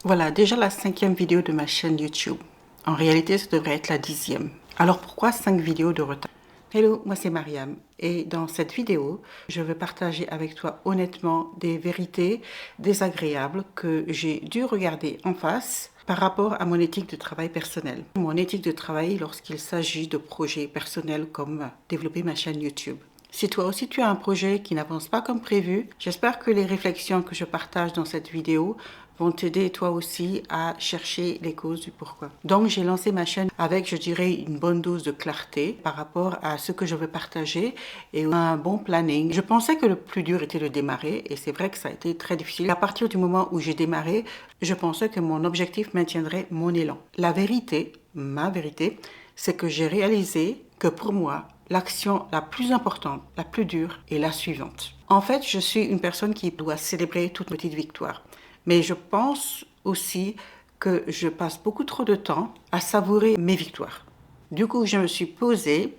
Voilà, déjà la 5e vidéo de ma chaîne YouTube. En réalité, ça devrait être la 10e. Alors pourquoi 5 vidéos de retard? Hello, moi c'est Mariam et dans cette vidéo, je vais partager avec toi honnêtement des vérités désagréables que j'ai dû regarder en face par rapport à mon éthique de travail personnel. Mon éthique de travail lorsqu'il s'agit de projets personnels comme développer ma chaîne YouTube. Si toi aussi tu as un projet qui n'avance pas comme prévu, j'espère que les réflexions que je partage dans cette vidéo vont t'aider toi aussi à chercher les causes du pourquoi. Donc j'ai lancé ma chaîne avec, je dirais, une bonne dose de clarté par rapport à ce que je veux partager et un bon planning. Je pensais que le plus dur était de démarrer et c'est vrai que ça a été très difficile. À partir du moment où j'ai démarré, je pensais que mon objectif maintiendrait mon élan. La vérité, ma vérité, c'est que j'ai réalisé que pour moi, l'action la plus importante, la plus dure est la suivante. En fait, je suis une personne qui doit célébrer toute petite victoire. Mais je pense aussi que je passe beaucoup trop de temps à savourer mes victoires. Du coup, je me suis posée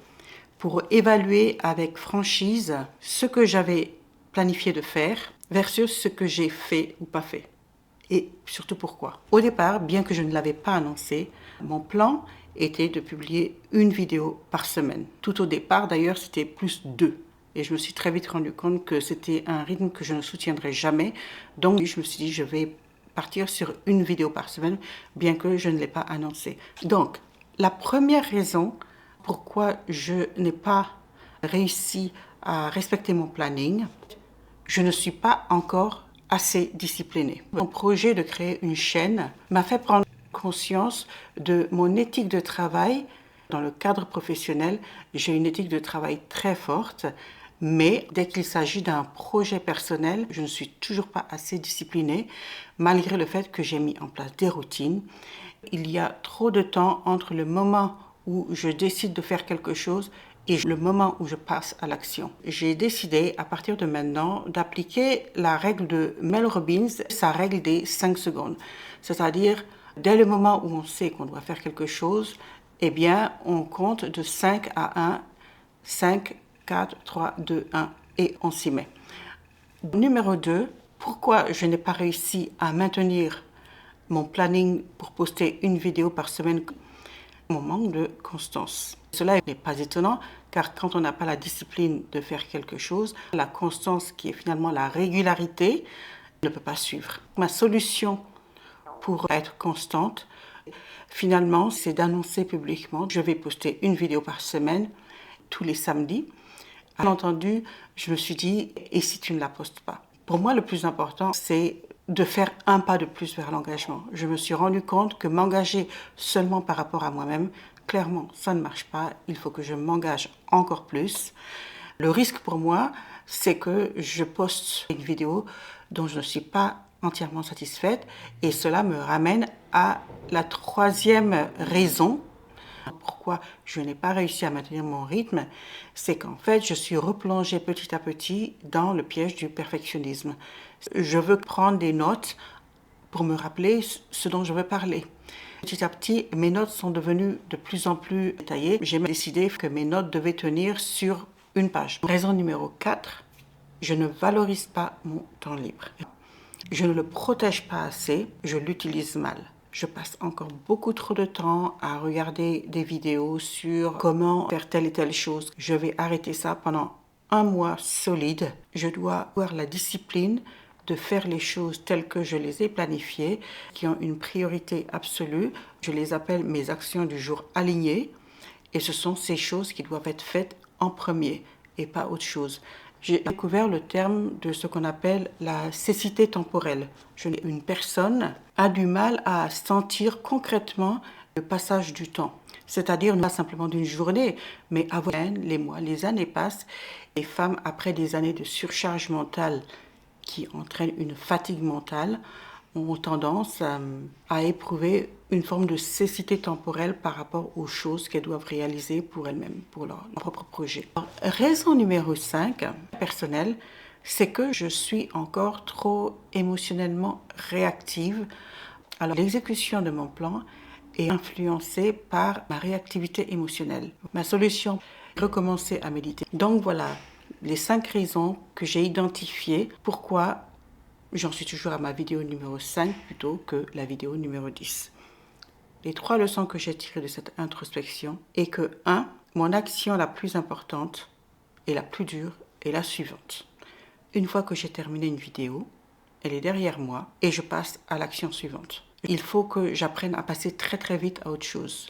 pour évaluer avec franchise ce que j'avais planifié de faire versus ce que j'ai fait ou pas fait. Et surtout pourquoi. Au départ, bien que je ne l'avais pas annoncé, mon plan était de publier une vidéo par semaine. Tout au départ, d'ailleurs, c'était plus 2. Et je me suis très vite rendu compte que c'était un rythme que je ne soutiendrais jamais. Donc, je me suis dit, je vais partir sur une vidéo par semaine, bien que je ne l'ai pas annoncé. Donc, la première raison pourquoi je n'ai pas réussi à respecter mon planning, je ne suis pas encore assez disciplinée. Mon projet de créer une chaîne m'a fait prendre conscience de mon éthique de travail. Dans le cadre professionnel, j'ai une éthique de travail très forte, mais dès qu'il s'agit d'un projet personnel, je ne suis toujours pas assez disciplinée, malgré le fait que j'ai mis en place des routines. Il y a trop de temps entre le moment où je décide de faire quelque chose et le moment où je passe à l'action. J'ai décidé à partir de maintenant d'appliquer la règle de Mel Robbins, sa règle des 5 secondes. C'est-à-dire, dès le moment où on sait qu'on doit faire quelque chose, eh bien, on compte de 5 à 1, 5, 4, 3, 2, 1 et on s'y met. Numéro 2, pourquoi je n'ai pas réussi à maintenir mon planning pour poster une vidéo par semaine? Mon manque de constance. Cela n'est pas étonnant car quand on n'a pas la discipline de faire quelque chose, la constance qui est finalement la régularité ne peut pas suivre. Ma solution pour être constante, finalement, c'est d'annoncer publiquement je vais poster une vidéo par semaine tous les samedis. Bien entendu, je me suis dit et si tu ne la postes pas? Pour moi, le plus important, c'est de faire un pas de plus vers l'engagement. Je me suis rendu compte que m'engager seulement par rapport à moi-même, clairement, ça ne marche pas. Il faut que je m'engage encore plus. Le risque pour moi, c'est que je poste une vidéo dont je ne suis pas entièrement satisfaite et cela me ramène à la 3e raison pourquoi je n'ai pas réussi à maintenir mon rythme, c'est qu'en fait, je suis replongée petit à petit dans le piège du perfectionnisme. Je veux prendre des notes pour me rappeler ce dont je veux parler. Petit à petit, mes notes sont devenues de plus en plus détaillées. J'ai décidé que mes notes devaient tenir sur une page. Raison numéro 4, je ne valorise pas mon temps libre. Je ne le protège pas assez, je l'utilise mal. Je passe encore beaucoup trop de temps à regarder des vidéos sur comment faire telle et telle chose. Je vais arrêter ça pendant un mois solide. Je dois avoir la discipline de faire les choses telles que je les ai planifiées, qui ont une priorité absolue. Je les appelle mes actions du jour alignées. Et ce sont ces choses qui doivent être faites en premier et pas autre chose. J'ai découvert le terme de ce qu'on appelle la cécité temporelle. Une personne a du mal à sentir concrètement le passage du temps. C'est-à-dire pas simplement d'une journée, mais avant les mois, les années passent. Les femmes, après des années de surcharge mentale qui entraîne une fatigue mentale, ont tendance à éprouver une forme de cécité temporelle par rapport aux choses qu'elles doivent réaliser pour elles-mêmes, pour leur propre projet. Alors, raison numéro 5, personnelle, c'est que je suis encore trop émotionnellement réactive. Alors, l'exécution de mon plan est influencée par ma réactivité émotionnelle. Ma solution, recommencer à méditer. Donc voilà les 5 raisons que j'ai identifiées pourquoi j'en suis toujours à ma vidéo numéro 5 plutôt que la vidéo numéro 10. Les 3 leçons que j'ai tirées de cette introspection est que 1. Mon action la plus importante et la plus dure est la suivante. Une fois que j'ai terminé une vidéo, elle est derrière moi et je passe à l'action suivante. Il faut que j'apprenne à passer très vite à autre chose.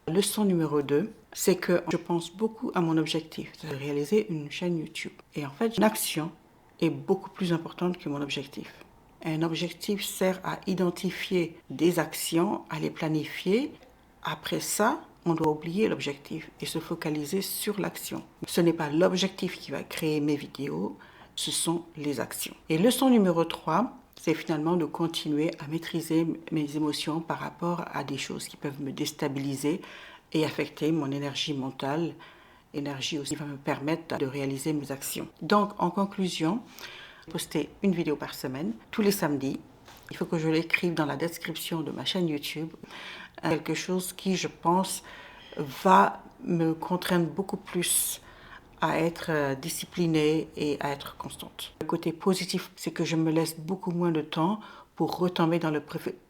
Leçon numéro 2, c'est que je pense beaucoup à mon objectif, de réaliser une chaîne YouTube. Et en fait, une action est beaucoup plus importante que mon objectif. Un objectif sert à identifier des actions, à les planifier. Après ça, on doit oublier l'objectif et se focaliser sur l'action. Ce n'est pas l'objectif qui va créer mes vidéos, ce sont les actions. Et leçon numéro 3, c'est finalement de continuer à maîtriser mes émotions par rapport à des choses qui peuvent me déstabiliser et affecter mon énergie mentale, énergie aussi qui va me permettre de réaliser mes actions. Donc, en conclusion, poster une vidéo par semaine, tous les samedis. Il faut que je l'écrive dans la description de ma chaîne YouTube. Quelque chose qui, je pense, va me contraindre beaucoup plus à être disciplinée et à être constante. Le côté positif, c'est que je me laisse beaucoup moins de temps pour retomber dans le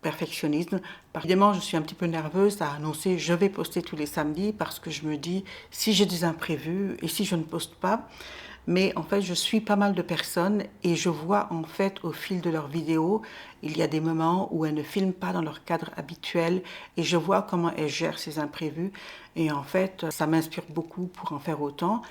perfectionnisme. Évidemment, je suis un petit peu nerveuse à annoncer je vais poster tous les samedis parce que je me dis si j'ai des imprévus et si je ne poste pas. Mais en fait, je suis pas mal de personnes et je vois en fait au fil de leurs vidéos, il y a des moments où elles ne filment pas dans leur cadre habituel et je vois comment elles gèrent ces imprévus. Et en fait, ça m'inspire beaucoup pour en faire autant.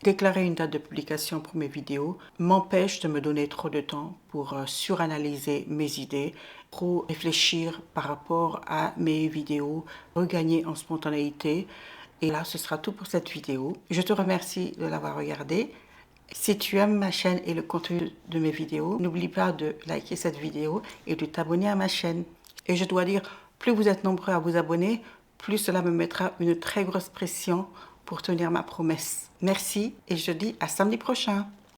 Déclarer une date de publication pour mes vidéos m'empêche de me donner trop de temps pour suranalyser mes idées, trop réfléchir par rapport à mes vidéos, regagner en spontanéité. Et là, ce sera tout pour cette vidéo. Je te remercie de l'avoir regardée. Si tu aimes ma chaîne et le contenu de mes vidéos, n'oublie pas de liker cette vidéo et de t'abonner à ma chaîne. Et je dois dire, plus vous êtes nombreux à vous abonner, plus cela me mettra une très grosse pression pour tenir ma promesse. Merci et je dis à samedi prochain.